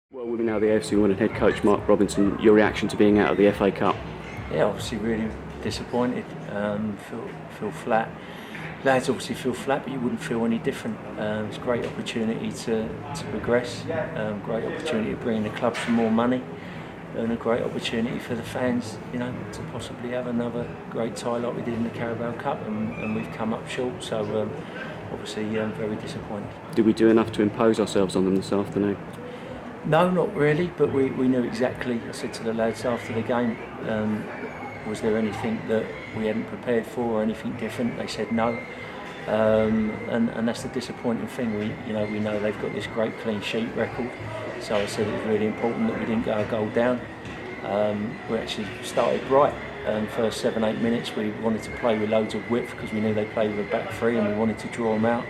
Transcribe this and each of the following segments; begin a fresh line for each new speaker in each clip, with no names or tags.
Well, we're now the AFC Wimbledon head coach Mark Robinson. Your reaction to being out of the FA Cup?
Yeah, obviously really disappointed. Feel flat. Lads obviously feel flat, but you wouldn't feel any different. It's a great opportunity to progress. Great opportunity to bring the club some more money, and a great opportunity for the fans, to possibly have another great tie like we did in the Carabao Cup, and we've come up short. So obviously, very disappointed.
Did we do enough to impose ourselves on them this afternoon?
No, not really, but we knew exactly. I said to the lads after the game, was there anything that we hadn't prepared for or anything different? They said no, and that's the disappointing thing. We know they've got this great clean sheet record, so I said it was really important that we didn't go a goal down. We actually started right. First 7-8 minutes we wanted to play with loads of width because we knew they played with a back three and we wanted to draw them out.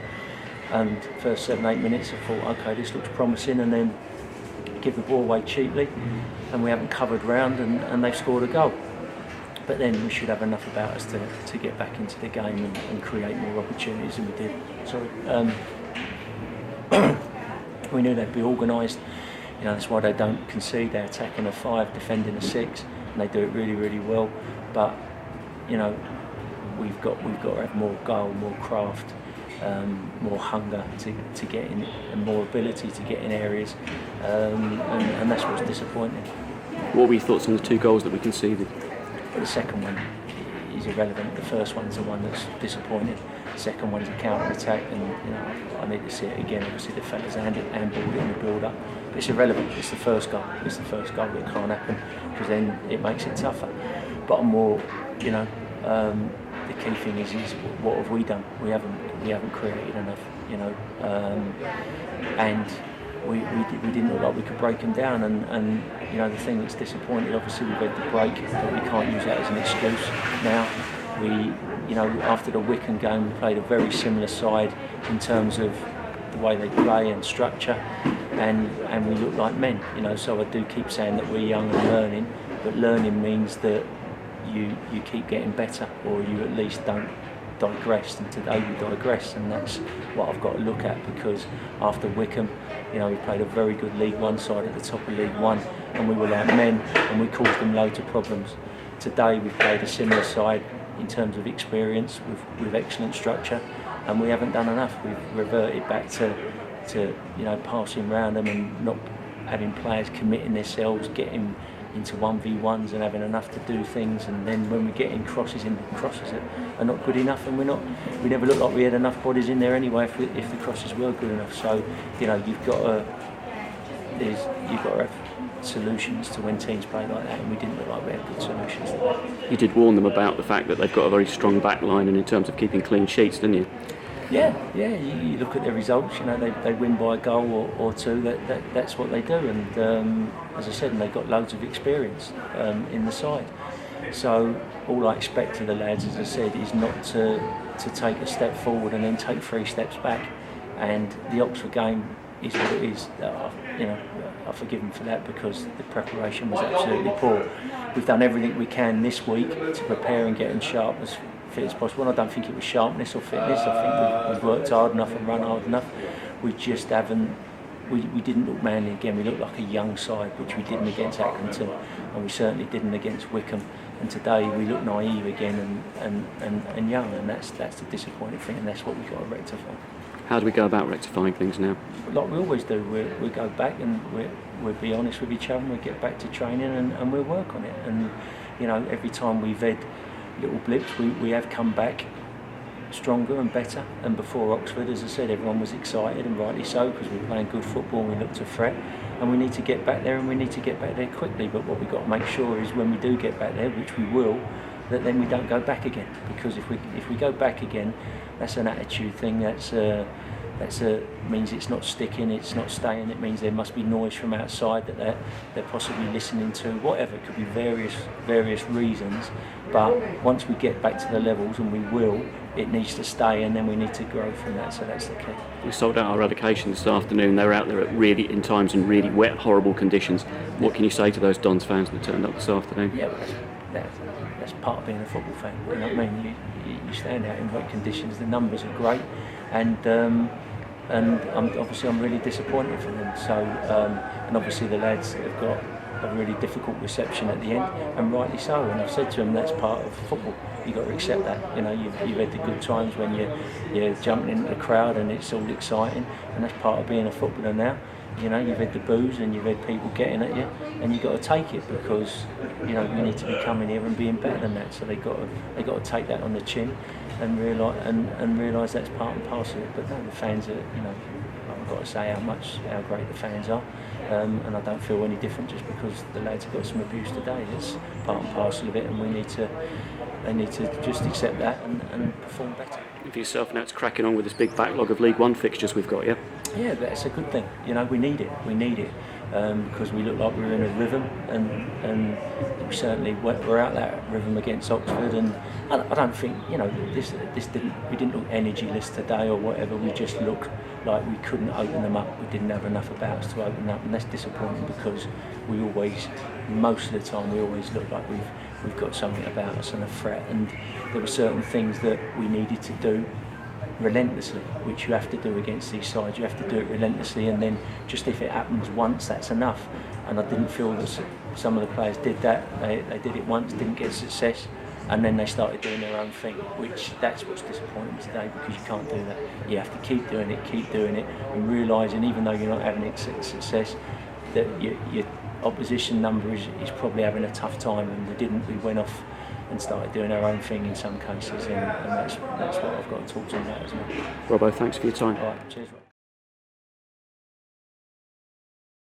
And first 7-8 minutes I thought, okay, this looks promising, and then give the ball away cheaply, and we haven't covered round, and they've scored a goal. But then we should have enough about us to get back into the game and create more opportunities than we did. We knew they'd be organised. That's why they don't concede. They're attacking a 5, defending a 6, and they do it really, really well. But we've got to have more goal, more craft, more hunger to get in, and more ability to get in areas, and that's what's disappointing.
What were your thoughts on the 2 goals that we conceded?
But the second one is irrelevant. The first one's the one that's disappointing. The second one's a counter-attack, and I need to see it again. Obviously the fellas handballed it in the build-up, but it's irrelevant. It's the first goal. It's the first goal that can't happen, because then it makes it tougher. But more, the key thing is what have we done? We haven't created enough, and we didn't look like we could break them down. And the thing that's disappointed, obviously we've had the break, but we can't use that as an excuse now. After the Wycombe game, we played a very similar side in terms of the way they play and structure, and we look like men. So I do keep saying that we're young and learning, but learning means that you keep getting better, or you at least don't digress, and today we digress, and that's what I've got to look at, because after Wycombe, we played a very good League One side at the top of League One, and we were like men, and we caused them loads of problems. Today we've played a similar side in terms of experience, with excellent structure, and we haven't done enough. We've reverted back to passing round them and not having players committing themselves, getting into 1v1s and having enough to do things, and then when we get in crosses are not good enough, and we never looked like we had enough bodies in there anyway if the crosses were good enough. So you've got to have solutions to when teams play like that, and we didn't look like we had good solutions to that.
You did warn them about the fact that they've got a very strong back line, and in terms of keeping clean sheets, didn't you?
Yeah. You look at their results. They win by a goal or 2. That's what they do. And as I said, and they've got loads of experience in the side. So all I expect of the lads, as I said, is not to take a step forward and then take 3 steps back. And the Oxford game is what it is. I forgive them for that, because the preparation was absolutely poor. We've done everything we can this week to prepare and get in sharp as fit as possible, and I don't think it was sharpness or fitness. I think we've worked hard enough and run hard enough. We just haven't. We didn't look manly again. We looked like a young side, which we didn't against Accrington, and we certainly didn't against Wycombe. And today we look naive again and young, and that's the disappointing thing, and that's what we've got to rectify.
How do we go about rectifying things now?
Like we always do, we go back and we'll be honest with each other, and we'll get back to training, and we'll work on it. And every time we've had little blips, we have come back stronger and better. And before Oxford, as I said, everyone was excited, and rightly so, because we're playing good football and we looked a threat, and we need to get back there, and we need to get back there quickly. But what we've got to make sure is when we do get back there, which we will, that then we don't go back again, because if we go back again, that's an attitude thing. That's means it's not sticking, it's not staying. It means there must be noise from outside that they're possibly listening to. Whatever, it could be various reasons. But once we get back to the levels, and we will, it needs to stay, and then we need to grow from that. So that's the key.
We sold out our relegation this afternoon. They were out there in times in really wet, horrible conditions. What can you say to those Dons fans that turned up this afternoon?
Yeah, well, that's part of being a football fan. You know what I mean? You stand out in wet conditions. The numbers are great, and and I'm really disappointed for them. So, and obviously the lads have got a really difficult reception at the end, and rightly so. And I've said to them, that's part of football. You've got to accept that. You know, you've had the good times when you're jumping into the crowd and it's all exciting, and that's part of being a footballer now. You know, you've had the boos and you've had people getting at you, and you've got to take it, because you know you need to be coming here and being better than that. So they got to take that on the chin and realise that's part and parcel of it. But no, the fans are, you know, I've got to say how great the fans are, and I don't feel any different just because the lads have got some abuse today. It's part and parcel of it, and they need to just accept that and perform better.
For yourself now, it's cracking on with this big backlog of League One fixtures we've got, yeah?
Yeah, that's a good thing. You know, we need it. Because we look like we're in a rhythm, and we certainly we're out that rhythm against Oxford. And I don't think, you know, we didn't look energyless today or whatever. We just looked like we couldn't open them up. We didn't have enough about us to open them up, and that's disappointing, because we always, most of the time, we always look like we've got something about us and a threat. And there were certain things that we needed to do relentlessly, which you have to do against these sides. You have to do it relentlessly, and then just if it happens once, that's enough. And I didn't feel that some of the players did that. They did it once, didn't get success, and then they started doing their own thing, which that's what's disappointing today, because you can't do that. You have to keep doing it, and realising even though you're not having success, that your opposition number is probably having a tough time, and we didn't. We went off and started doing our own thing in some cases, and that's what I've got to talk to them about as well.
Robbo, thanks for your time.
All right, cheers, Rob.